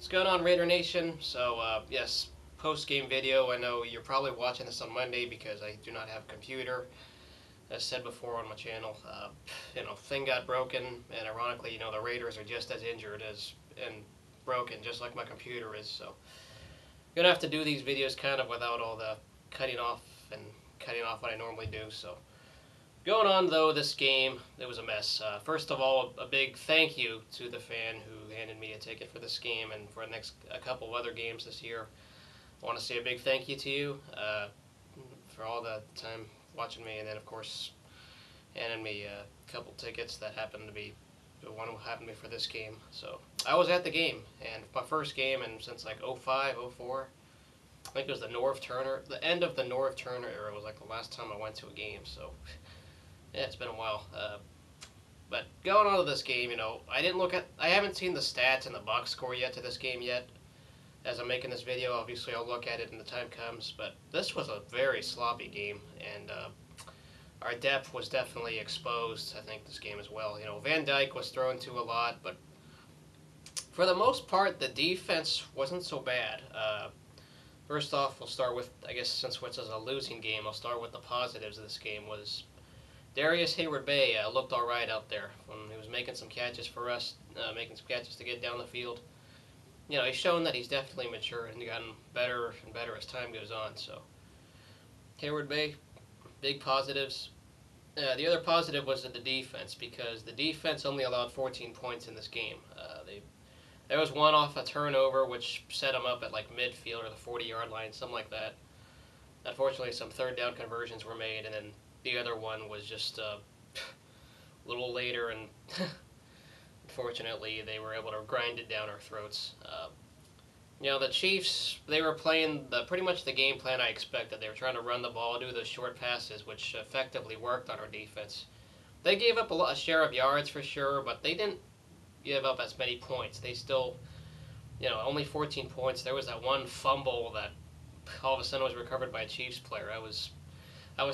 What's going on, Raider Nation? Yes, post-game video. I know you're probably watching this on Monday because I do not have a computer. As said before on my channel, thing got broken, and ironically, the Raiders are just as injured as and broken, just like my computer is. So, gonna have to do these videos kind of without all the cutting off and cutting off what I normally do. So, going on though, this game, it was a mess. First of all, a big thank you to the fan who handed me a ticket for this game and for the next a couple other games this year. I want to say a big thank you to you for all the time watching me, and then of course handing me a couple tickets that happened to be the one who happened to be for this game. So I was at the game, and my first game, and since like '05, '04, I think it was the end of the Norv Turner era was like the last time I went to a game. So yeah, it's been a while. But going on to this game, I haven't seen the stats and the box score yet to this game yet. As I'm making this video, obviously I'll look at it when the time comes. But this was a very sloppy game, and our depth was definitely exposed, I think, this game as well. Van Dyke was thrown to a lot, but for the most part, the defense wasn't so bad. First off, we'll start with, I guess since this is a losing game, I'll start with the positives of this game was Darius Heyward-Bey looked all right out there when he was making some catches for us, making some catches to get down the field. He's shown that he's definitely mature and gotten better and better as time goes on. So, Heyward-Bey, big positives. The other positive was the defense, because the defense only allowed 14 points in this game. There was one off a turnover, which set them up at like midfield or the 40-yard line, something like that. Unfortunately, some third down conversions were made, and then the other one was just a little later, and unfortunately, they were able to grind it down our throats. The Chiefs, they were playing pretty much the game plan I expected. They were trying to run the ball, do those short passes, which effectively worked on our defense. They gave up a share of yards for sure, but they didn't give up as many points. They still, only 14 points. There was that one fumble that all of a sudden was recovered by a Chiefs player. I was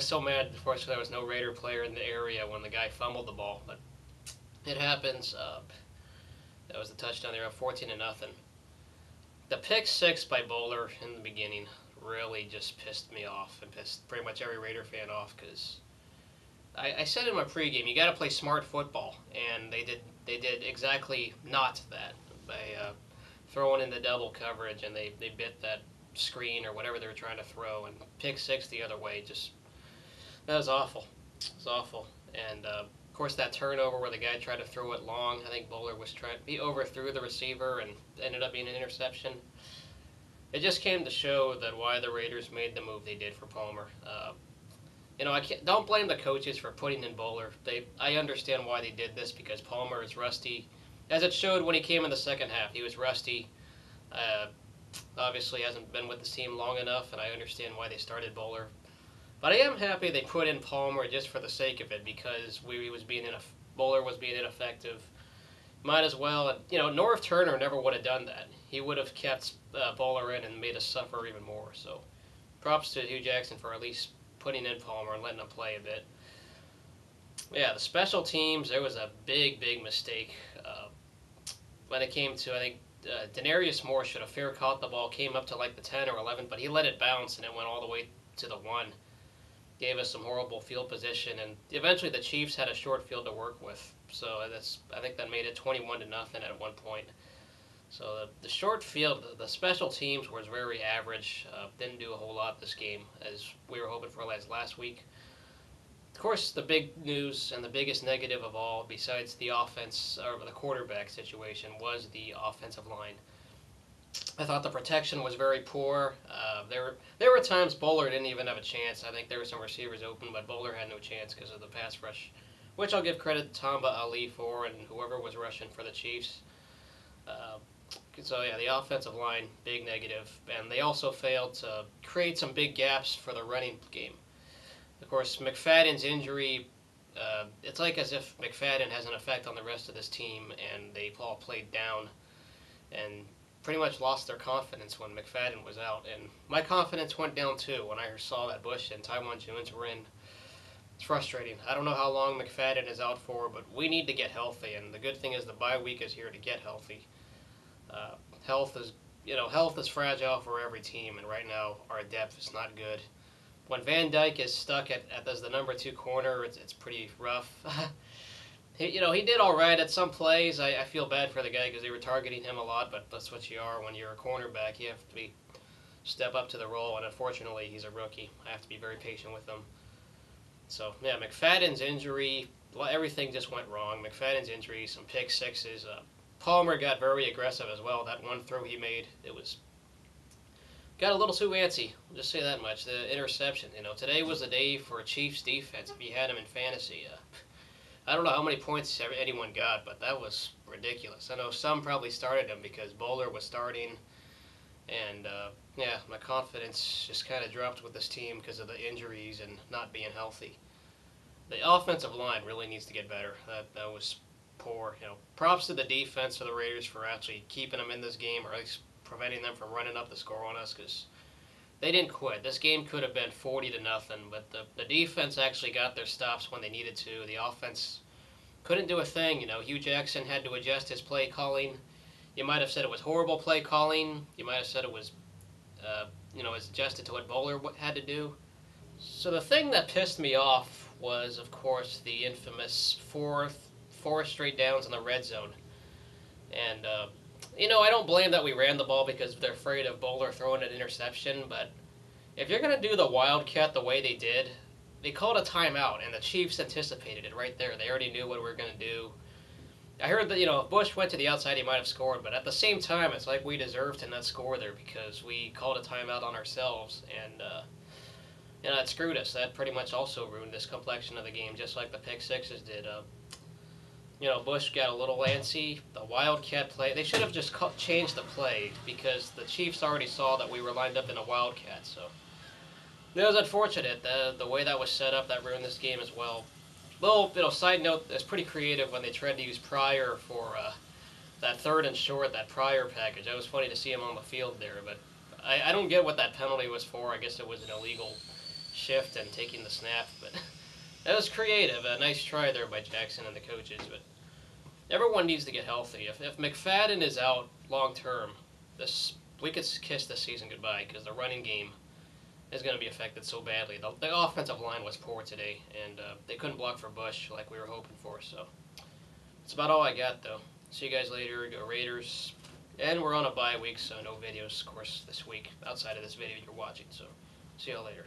so mad. Unfortunately, there was no Raider player in the area when the guy fumbled the ball, but it happens. That was the touchdown. They were up 14-0. The pick six by Bowler in the beginning really just pissed me off and pissed pretty much every Raider fan off, because I said in my pregame, you got to play smart football, and they did exactly not that by throwing in the double coverage, and they bit that screen or whatever they were trying to throw, and pick six the other way. That was awful. It was awful. And of course, that turnover where the guy tried to throw it long, I think Bowler was he overthrew the receiver and ended up being an interception. It just came to show that why the Raiders made the move they did for Palmer. Don't blame the coaches for putting in Bowler. I understand why they did this, because Palmer is rusty. As it showed when he came in the second half, he was rusty. Obviously hasn't been with the team long enough, and I understand why they started Bowler. But I am happy they put in Palmer just for the sake of it, because Bowler was being ineffective. Might as well. Norv Turner never would have done that. He would have kept Bowler in and made us suffer even more. So, props to Hugh Jackson for at least putting in Palmer and letting him play a bit. Yeah, the special teams, there was a big, big mistake when it came to, I think, Denarius Moore should have fair caught the ball, came up to like the 10 or 11, but he let it bounce and it went all the way to the 1. Gave us some horrible field position, and eventually the Chiefs had a short field to work with. So I think that made it 21-0 at one point. So the short field, the special teams was very average. Didn't do a whole lot this game, as we were hoping for last week. Of course, the big news and the biggest negative of all, besides the offense or the quarterback situation, was the offensive line. I thought the protection was very poor. There were times Bowler didn't even have a chance. I think there were some receivers open, but Bowler had no chance because of the pass rush, which I'll give credit to Tamba Ali for, and whoever was rushing for the Chiefs. So yeah, the offensive line, big negative, and they also failed to create some big gaps for the running game. Of course, McFadden's injury, it's like as if McFadden has an effect on the rest of this team, and they all played down and pretty much lost their confidence when McFadden was out. And my confidence went down too when I saw that Bush and Taiwan Jones were in. It's frustrating. I don't know how long McFadden is out for, but we need to get healthy, and the good thing is the bye week is here to get healthy. Uh, health is health is fragile for every team, and right now our depth is not good. When Van Dyke is stuck as the number 2 corner, it's pretty rough. He did all right at some plays. I feel bad for the guy because they were targeting him a lot, but that's what you are when you're a cornerback. You have to step up to the role, and unfortunately, he's a rookie. I have to be very patient with him. So yeah, McFadden's injury, everything just went wrong. McFadden's injury, some pick sixes. Palmer got very aggressive as well. That one throw he made, got a little too antsy. I'll just say that much. The interception. Today was the day for Chiefs defense. If you had him in fantasy, I don't know how many points anyone got, but that was ridiculous. I know some probably started him because Bowler was starting, and yeah, my confidence just kind of dropped with this team because of the injuries and not being healthy. The offensive line really needs to get better. That was poor. Props to the defense of the Raiders for actually keeping them in this game, or at least preventing them from running up the score on us, because they didn't quit. This game could have been 40-0, but the defense actually got their stops when they needed to. The offense couldn't do a thing. Hugh Jackson had to adjust his play calling. You might have said it was horrible play calling. You might have said it was, it's adjusted to what Bowler had to do. So the thing that pissed me off was, of course, the infamous four straight downs in the red zone. And, I don't blame that we ran the ball because they're afraid of Bowler throwing an interception, but if you're going to do the Wildcat the way they did, they called a timeout, and the Chiefs anticipated it right there. They already knew what we were going to do. I heard that, if Bush went to the outside, he might have scored, but at the same time, it's like we deserved to not score there because we called a timeout on ourselves, and, it screwed us. That pretty much also ruined this complexion of the game, just like the pick sixes did. Bush got a little antsy. The Wildcat play, they should have just changed the play because the Chiefs already saw that we were lined up in a Wildcat. So it was unfortunate. The way that was set up, that ruined this game as well. Little side note, it's pretty creative when they tried to use Pryor for that 3rd and short, that Pryor package. It was funny to see him on the field there, but I don't get what that penalty was for. I guess it was an illegal shift and taking the snap, but that was creative. A nice try there by Jackson and the coaches, but everyone needs to get healthy. If McFadden is out long term, we could kiss this season goodbye because the running game is going to be affected so badly. The offensive line was poor today, and they couldn't block for Bush like we were hoping for. So that's about all I got, though. See you guys later. Go Raiders. And we're on a bye week, so no videos, of course, this week outside of this video you're watching. So see you all later.